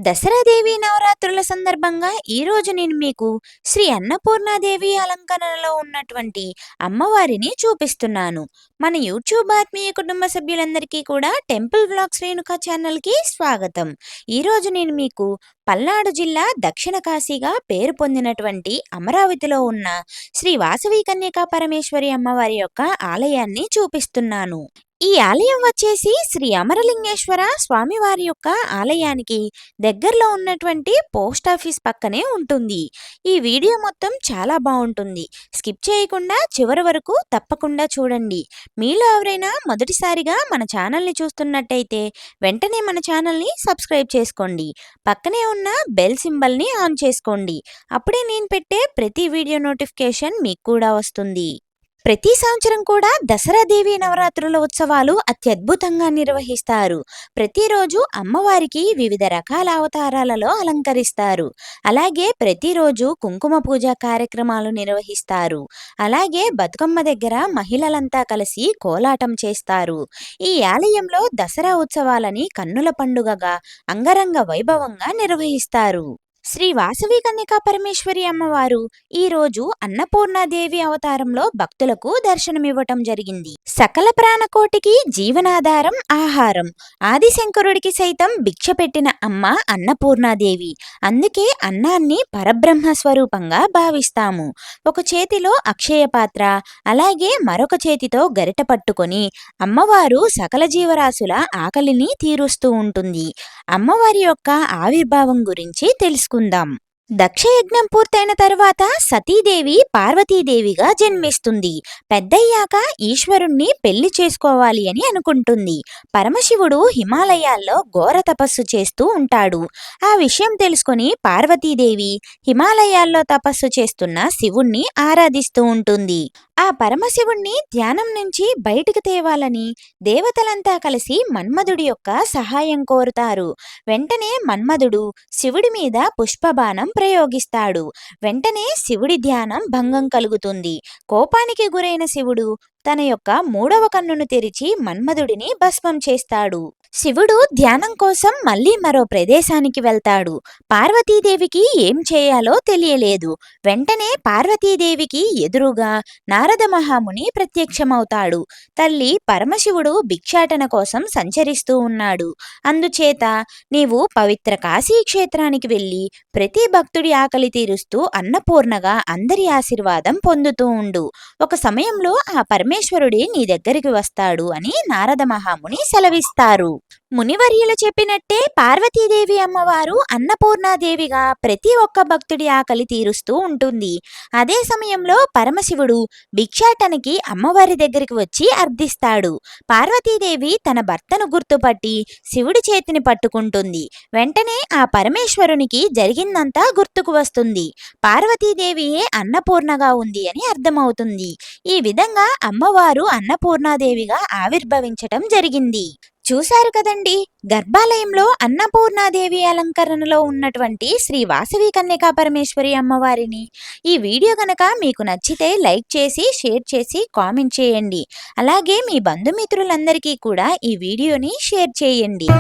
దసరాదేవి నవరాత్రుల సందర్భంగా ఈరోజు నేను మీకు శ్రీ అన్నపూర్ణాదేవి అలంకరణలో ఉన్నటువంటి అమ్మవారిని చూపిస్తున్నాను. మన యూట్యూబ్ ఆత్మీయ కుటుంబ సభ్యులందరికీ కూడా టెంపుల్ వ్లాగ్స్ రేణుకా ఛానల్కి స్వాగతం. ఈరోజు నేను మీకు పల్నాడు జిల్లా దక్షిణ కాశీగా పేరు పొందినటువంటి అమరావతిలో ఉన్న శ్రీ వాసవి కన్యకా పరమేశ్వరి అమ్మవారి యొక్క ఆలయాన్ని చూపిస్తున్నాను. ఈ ఆలయం వచ్చేసి శ్రీ అమరలింగేశ్వర స్వామివారి యొక్క ఆలయానికి దగ్గరలో ఉన్నటువంటి పోస్ట్ ఆఫీస్ పక్కనే ఉంటుంది. ఈ వీడియో మొత్తం చాలా బాగుంటుంది. స్కిప్ చేయకుండా చివరి వరకు తప్పకుండా చూడండి. మీలో ఎవరైనా మొదటిసారిగా మన ఛానల్ని చూస్తున్నట్టయితే వెంటనే మన ఛానల్ని సబ్స్క్రైబ్ చేసుకోండి. పక్కనే ఉన్న బెల్ సింబల్ని ఆన్ చేసుకోండి. అప్పుడే నేను పెట్టే ప్రతి వీడియో నోటిఫికేషన్ మీకు కూడా వస్తుంది. ప్రతి సంవత్సరం కూడా దసరాదేవి నవరాత్రుల ఉత్సవాలు అత్యద్భుతంగా నిర్వహిస్తారు. ప్రతిరోజు అమ్మవారికి వివిధ రకాల అవతారాలలో అలంకరిస్తారు. అలాగే ప్రతిరోజు కుంకుమ పూజ కార్యక్రమాలు నిర్వహిస్తారు. అలాగే బతుకమ్మ దగ్గర మహిళలంతా కలిసి కోలాటం చేస్తారు. ఈ ఆలయంలో దసరా ఉత్సవాలని కన్నుల పండుగగా అంగరంగ వైభవంగా నిర్వహిస్తారు. శ్రీ వాసవి కన్యకా పరమేశ్వరి అమ్మవారు ఈరోజు అన్నపూర్ణాదేవి అవతారంలో భక్తులకు దర్శనమివ్వటం జరిగింది. సకల ప్రాణకోటికి జీవనాధారం ఆహారం. ఆదిశంకరుడికి సైతం భిక్ష పెట్టిన అమ్మ అన్నపూర్ణాదేవి. అందుకే అన్నాన్ని పరబ్రహ్మ స్వరూపంగా భావిస్తాము. ఒక చేతిలో అక్షయ పాత్ర, అలాగే మరొక చేతితో గరిట పట్టుకొని అమ్మవారు సకల జీవరాశుల ఆకలిని తీరుస్తూ ఉంటుంది. అమ్మవారి యొక్క ఆవిర్భావం గురించి తెలుసుకుందాం. దక్షయజ్ఞం పూర్తయిన తర్వాత సతీదేవి పార్వతీదేవిగా జన్మిస్తుంది. పెద్దయ్యాక ఈశ్వరుణ్ణి పెళ్లి చేసుకోవాలి అని అనుకుంటుంది. పరమశివుడు హిమాలయాల్లో ఘోర తపస్సు చేస్తూ ఉంటాడు. ఆ విషయం తెలుసుకుని పార్వతీదేవి హిమాలయాల్లో తపస్సు చేస్తున్న శివుణ్ణి ఆరాధిస్తూ ఉంటుంది. ఆ పరమశివుణ్ణి ధ్యానం నుంచి బయటకు తేవాలని దేవతలంతా కలిసి మన్మధుడి యొక్క సహాయం కోరుతారు. వెంటనే మన్మధుడు శివుడి మీద పుష్పబాణం ప్రయోగిస్తాడు. వెంటనే శివుడి ధ్యానం భంగం కలుగుతుంది. కోపానికి గురైన శివుడు తన యొక్క మూడవ కన్నును తెరిచి మన్మధుడిని భస్మం చేస్తాడు. శివుడు ధ్యానం కోసం మళ్ళీ మరో ప్రదేశానికి వెళ్తాడు. పార్వతీదేవికి ఏం చేయాలో తెలియలేదు. వెంటనే పార్వతీదేవికి ఎదురుగా నారద మహాముని ప్రత్యక్షమవుతాడు. తల్లి పరమశివుడు భిక్షాటన కోసం సంచరిస్తూ ఉన్నాడు. అందుచేత నీవు పవిత్ర కాశీ క్షేత్రానికి వెళ్ళి ప్రతి భక్తుడి ఆకలి తీరుస్తూ అన్నపూర్ణగా అందరి ఆశీర్వాదం పొందుతూ ఉండు. ఒక సమయంలో ఆ పరమేశ్వరుడే నీ దగ్గరికి వస్తాడు అని నారద మహాముని సెలవిస్తారు. మునివర్యులు చెప్పినట్టే పార్వతీదేవి అమ్మవారు అన్నపూర్ణాదేవిగా ప్రతి ఒక్క భక్తుడి ఆకలి తీరుస్తూ ఉంటుంది. అదే సమయంలో పరమశివుడు భిక్షాటనకి అమ్మవారి దగ్గరికి వచ్చి అర్థిస్తాడు. పార్వతీదేవి తన భర్తను గుర్తుపట్టి శివుడి చేతిని పట్టుకుంటుంది. వెంటనే ఆ పరమేశ్వరునికి జరిగిందంతా గుర్తుకు వస్తుంది. పార్వతీదేవియే అన్నపూర్ణగా ఉంది అని అర్థమవుతుంది. ఈ విధంగా అమ్మవారు అన్నపూర్ణాదేవిగా ఆవిర్భవించటం జరిగింది. చూశారు కదండి, గర్భాలయంలో అన్నపూర్ణాదేవి అలంకరణలో ఉన్నటువంటి శ్రీ వాసవి కన్యకా పరమేశ్వరి అమ్మవారిని. ఈ వీడియో కనుక మీకు నచ్చితే లైక్ చేసి షేర్ చేసి కామెంట్ చేయండి. అలాగే మీ బంధుమిత్రులందరికీ కూడా ఈ వీడియోని షేర్ చేయండి.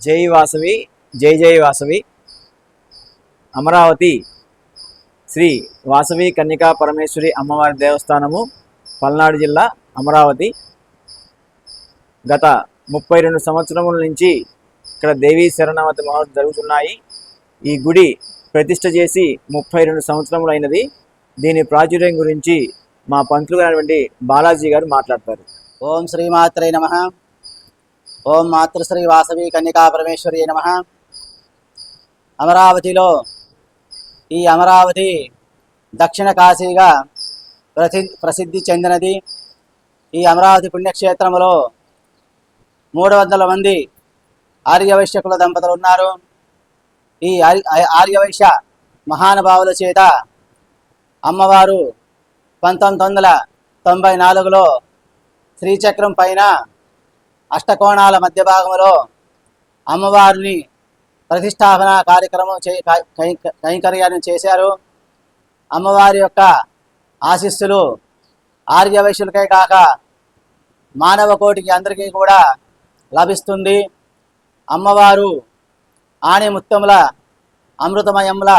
జై వాసవి, జై జై వాసవి. అమరావతి శ్రీ వాసవి కన్యకా పరమేశ్వరి అమ్మవారి దేవస్థానము, పల్నాడు జిల్లా అమరావతి. గత 32 సంవత్సరముల నుంచి ఇక్కడ దేవీ శరణవతి మహోత్సవం జరుగుతున్నాయి. ఈ గుడి ప్రతిష్ఠ చేసి 32 సంవత్సరములు అయినది. దీని ప్రాచుర్యం గురించి మా పంతులు గారైనటువంటి బాలాజీ గారు మాట్లాడతారు. ఓం శ్రీమాత్రే నమః. ఓం మాతృశ్రీ వాసవి కన్యకా పరమేశ్వరి నమః. అమరావతిలో ఈ అమరావతి దక్షిణ కాశీగా ప్రసిద్ధి చెందినది. ఈ అమరావతి పుణ్యక్షేత్రంలో 300 మంది ఆర్యవైశ్యకుల దంపతులు ఉన్నారు. ఈ ఆర్యవైశ్య మహానుభావుల చేత అమ్మవారు 1994లో శ్రీచక్రం పైన అష్టకోణాల మధ్య భాగంలో అమ్మవారిని ప్రతిష్టాపన కార్యక్రమం కైంకర్యాన్ని చేశారు. అమ్మవారి యొక్క ఆశీస్సులు ఆర్యవైశ్యులకే కాక మానవ కోటికి అందరికీ కూడా లభిస్తుంది. అమ్మవారు ఆణిముత్యముల అమృతమయముల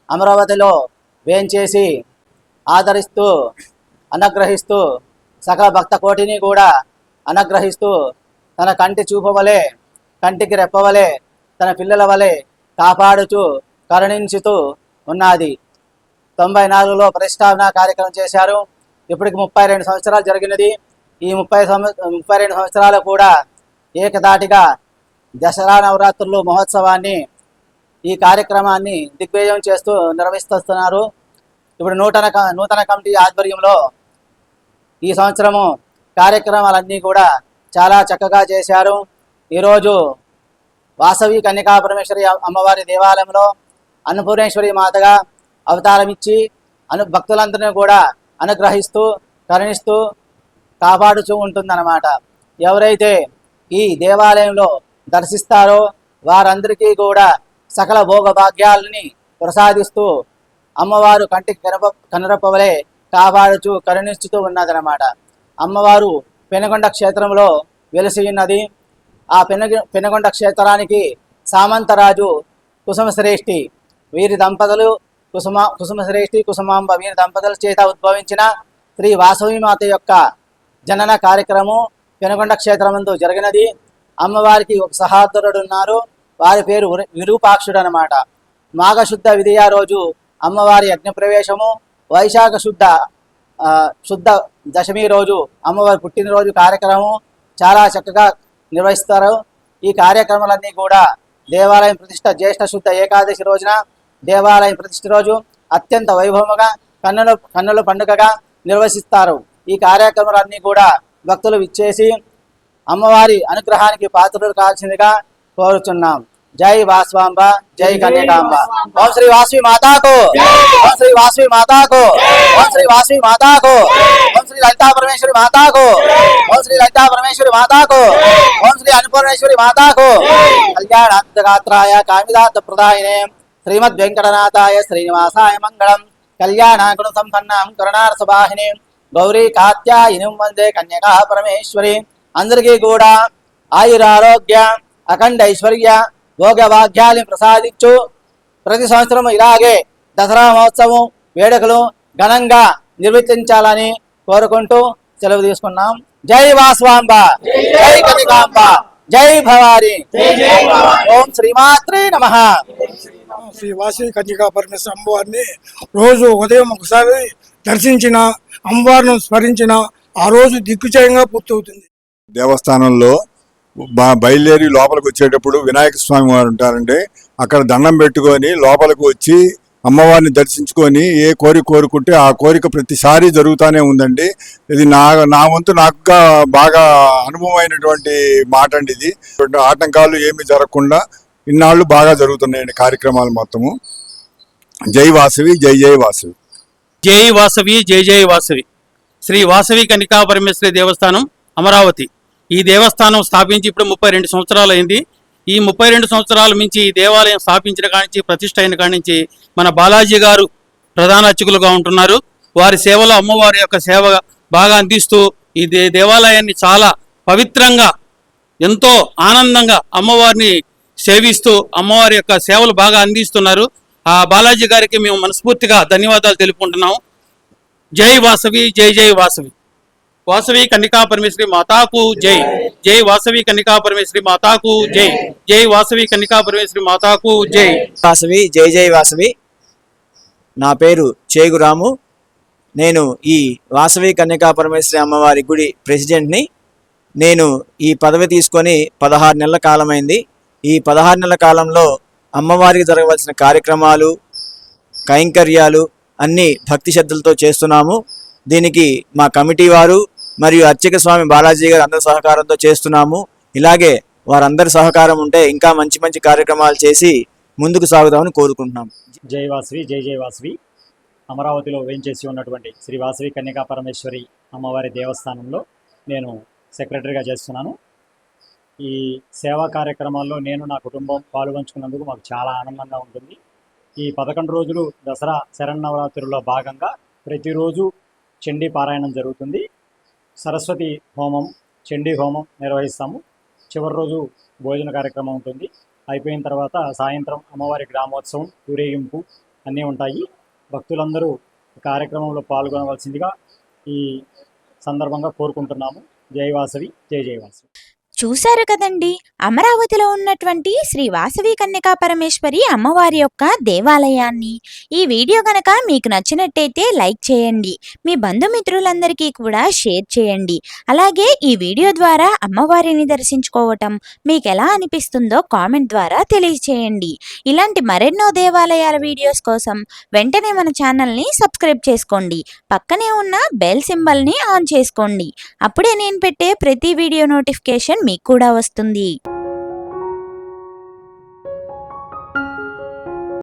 అమరావతిలో వేంచేసి ఆదరిస్తూ అనుగ్రహిస్తూ సకల భక్త కోటిని కూడా అనుగ్రహిస్తూ తన కంటి చూపవలే కంటికి రెప్పవలే తన పిల్లల వలె కాపాడుతూ కరుణించుతూ ఉన్నది. 94లో ప్రతిష్టాపన కార్యక్రమం చేశారు. ఇప్పటికి 32 సంవత్సరాలు జరిగినది. ఈ 32 సంవత్సరాలు కూడా ఏకదాటిగా దసరా నవరాత్రులు మహోత్సవాన్ని ఈ కార్యక్రమాన్ని దిగ్విజయం చేస్తూ నిర్వహిస్తున్నారు. ఇప్పుడు నూతన కమిటీ ఆధ్వర్యంలో ఈ సంవత్సరము కార్యక్రమాలన్నీ కూడా చాలా చక్కగా చేశారు. ఈరోజు వాసవి కన్యకా పరమేశ్వరి అమ్మవారి దేవాలయంలో అన్నపూర్ణేశ్వరి మాతగా అవతారం ఇచ్చి భక్తులందరినీ కూడా అనుగ్రహిస్తూ కరుణిస్తూ కాపాడుతూ ఉంటుందన్నమాట. ఎవరైతే ఈ దేవాలయంలో దర్శిస్తారో వారందరికీ కూడా సకల భోగ భాగ్యాలని ప్రసాదిస్తూ అమ్మవారు కంటికి కనురప్పవలే కాపాడుతూ కరుణిస్తూ ఉన్నదన్నమాట. అమ్మవారు పెనుగొండ క్షేత్రంలో వెలిసి ఉన్నది. ఆ పెనుగొండ క్షేత్రానికి సామంతరాజు కుసుమశ్రేష్ఠి వీరి దంపతులు కుసుమశ్రేష్ఠి కుసుమాంబ వీరి దంపతుల చేత ఉద్భవించిన శ్రీ వాసవి మాత యొక్క జనన కార్యక్రమం పెనుగొండ క్షేత్రమందు జరిగినది. అమ్మవారికి ఒక సహోదరుడు ఉన్నారు. వారి పేరు విరూపాక్షుడు అనమాట. మాఘశుద్ధ విధియ రోజు అమ్మవారి అగ్నిప్రవేశము, వైశాఖ శుద్ధ దశమి రోజు అమ్మవారి పుట్టినరోజు కార్యక్రమం చాలా చక్కగా నిర్వహిస్తారు. ఈ కార్యక్రమాలన్నీ కూడా దేవాలయం ప్రతిష్ట జ్యేష్ఠ శుద్ధ ఏకాదశి రోజున దేవాలయం ప్రతిష్ఠ రోజు అత్యంత వైభవంగా కన్నుల పండుగగా నిర్వహిస్తారు. ఈ కార్యక్రమాలన్నీ కూడా భక్తులు విచ్చేసి అమ్మవారి అనుగ్రహానికి పాత్రలు కావాల్సిందిగా కోరుచున్నాం. జై వాస్వాంబ, జై కన్యకాంబ. ఓం శ్రీ వాసవి మాతాకు, ఓం శ్రీ వాసవి మాతాకు, ఓం శ్రీ వాసవి మాతాకు, ఓం శ్రీ లలితా పరమేశ్వరి మాతాకు, ఓం శ్రీ లలితా పరమేశ్వరి మాతాకు, ఓం శ్రీ అన్నపూర్ణేశ్వరి మాతాకు. కళ్యాణాంతగాత్రాయ కామిదాత ప్రదాయినే శ్రీమద్ వెంకటనాథాయ శ్రీనివాసాయ మంగళం. కళ్యాణాగుణ సంపన్నం కరుణారసవాహిని గౌరీ కాత్యాయనిం వందే కన్యకా పరమేశ్వరి. అందరికీ కూడా ఆయురారోగ్య అఖండ ఐశ్వర్య భోగభాగ్యాలను ప్రసాదించు ప్రతి సంవత్సరం ఇలాగే దసరా మహోత్సవం వేడుకలు ఘనంగా నిర్వర్తించాలని కోరుకుంటూ సెలవు తీసుకున్నాం. జై వాస్వాంబ, జై కనికాంబ, జై భవాని. ఓం శ్రీమాత్రే నమః. శ్రీ వాసవి కన్యకా పరమేశ్వరి అమ్మవారిని రోజు ఉదయం ఒకసారి దర్శించిన అమ్మవారిని స్మరించిన ఆ రోజు దిగ్విజయంగా పూర్తవుతుంది. దేవస్థానంలో బయలుదేరి లోపలికి వచ్చేటప్పుడు వినాయక స్వామి వారు ఉంటారండి. అక్కడ దండం పెట్టుకొని లోపలికి వచ్చి అమ్మవారిని దర్శించుకొని ఏ కోరిక కోరుకుంటే ఆ కోరిక ప్రతిసారి జరుగుతూనే ఉందండి. ఇది నా వంతు నాకు బాగా అనుభవమైనటువంటి మాట అండి. ఇది ఆటంకాలు ఏమి జరగకుండా ఇన్నాళ్ళు బాగా జరుగుతున్నాయండి కార్యక్రమాలు మొత్తము. జై వాసవి, జై జై వాసవి. జై వాసవి, జై జై వాసవి. శ్రీ వాసవి కన్యకా పరమేశ్వరి దేవస్థానం అమరావతి. ఈ దేవస్థానం స్థాపించి ఇప్పుడు 32 సంవత్సరాలు అయింది. ఈ 32 సంవత్సరాల నుంచి ఈ దేవాలయం స్థాపించిన కానించి ప్రతిష్ఠ అయిన కానించి మన బాలాజీ గారు ప్రధాన అర్చకులుగా ఉంటున్నారు. వారి సేవలో అమ్మవారి యొక్క సేవ బాగా అందిస్తూ ఈ దేవాలయాన్ని చాలా పవిత్రంగా ఎంతో ఆనందంగా అమ్మవారిని సేవిస్తూ అమ్మవారి యొక్క సేవలు బాగా అందిస్తున్నారు. ఆ బాలాజీ గారికి మేము మనస్ఫూర్తిగా ధన్యవాదాలు తెలుపుకుంటున్నాం. జై వాసవి, జై జై వాసవి. వాసవి కన్నికా పరమేశ్వరి మాతాకు జై. జై వాసవి కన్నికా పరమేశ్వరి మాతాకు జై. జై వాసవి కన్నికా పరమేశ్వరి మాతాకు జై. వాసవి జై జై వాసవి. నా పేరు చేగురాము. నేను ఈ వాసవి కన్యకా పరమేశ్వరి అమ్మవారి గుడి ప్రెసిడెంట్ని. నేను ఈ పదవి తీసుకొని 16 నెలల కాలమైంది. ఈ 16 నెలల కాలంలో అమ్మవారికి జరగవలసిన కార్యక్రమాలు, కైంకర్యాలు అన్నీ భక్తి శ్రద్ధలతో చేస్తున్నాము. దీనికి మా కమిటీ వారు మరియు అర్చక స్వామి బాలాజీ గారు అందరి సహకారంతో చేస్తున్నాము. ఇలాగే వారందరి సహకారం ఉంటే ఇంకా మంచి మంచి కార్యక్రమాలు చేసి ముందుకు సాగుదామని కోరుకుంటున్నాం. జై వాసవి జై జై వాసవి. అమరావతిలో వేంచేసి ఉన్నటువంటి శ్రీ వాసవి కన్యకా పరమేశ్వరి అమ్మవారి దేవస్థానంలో నేను సెక్రటరీగా చేస్తున్నాను. ఈ సేవా కార్యక్రమాల్లో నేను నా కుటుంబం పాల్గొంచుకున్నందుకు మాకు చాలా ఆనందంగా ఉంటుంది. ఈ 11 రోజులు దసరా శరన్నవరాత్రుల్లో భాగంగా ప్రతిరోజు చండీ పారాయణం జరుగుతుంది. సరస్వతి హోమం, చండీ హోమం నిర్వహిస్తాము. చివరి రోజు భోజన కార్యక్రమం ఉంటుంది. అయిపోయిన తర్వాత సాయంత్రం అమ్మవారి గ్రామోత్సవం, ఊరేగింపు అన్నీ ఉంటాయి. భక్తులందరూ కార్యక్రమంలో పాల్గొనవలసిందిగా ఈ సందర్భంగా కోరుకుంటున్నాము. జై వాసవి జై జై వాసవి. చూశారు కదండి, అమరావతిలో ఉన్నటువంటి శ్రీ వాసవి కన్యకా పరమేశ్వరి అమ్మవారి యొక్క దేవాలయాన్ని. ఈ వీడియో గనక మీకు నచ్చినట్టయితే లైక్ చేయండి, మీ బంధుమిత్రులందరికీ కూడా షేర్ చేయండి. అలాగే ఈ వీడియో ద్వారా అమ్మవారిని దర్శించుకోవటం మీకు ఎలా అనిపిస్తుందో కామెంట్ ద్వారా తెలియజేయండి. ఇలాంటి మరెన్నో దేవాలయాల వీడియోస్ కోసం వెంటనే మన ఛానల్ని సబ్స్క్రైబ్ చేసుకోండి. పక్కనే ఉన్న బెల్ సింబల్ని ఆన్ చేసుకోండి. అప్పుడే నేను పెట్టే ప్రతి వీడియో నోటిఫికేషన్ మీకు కూడా వస్తుంది.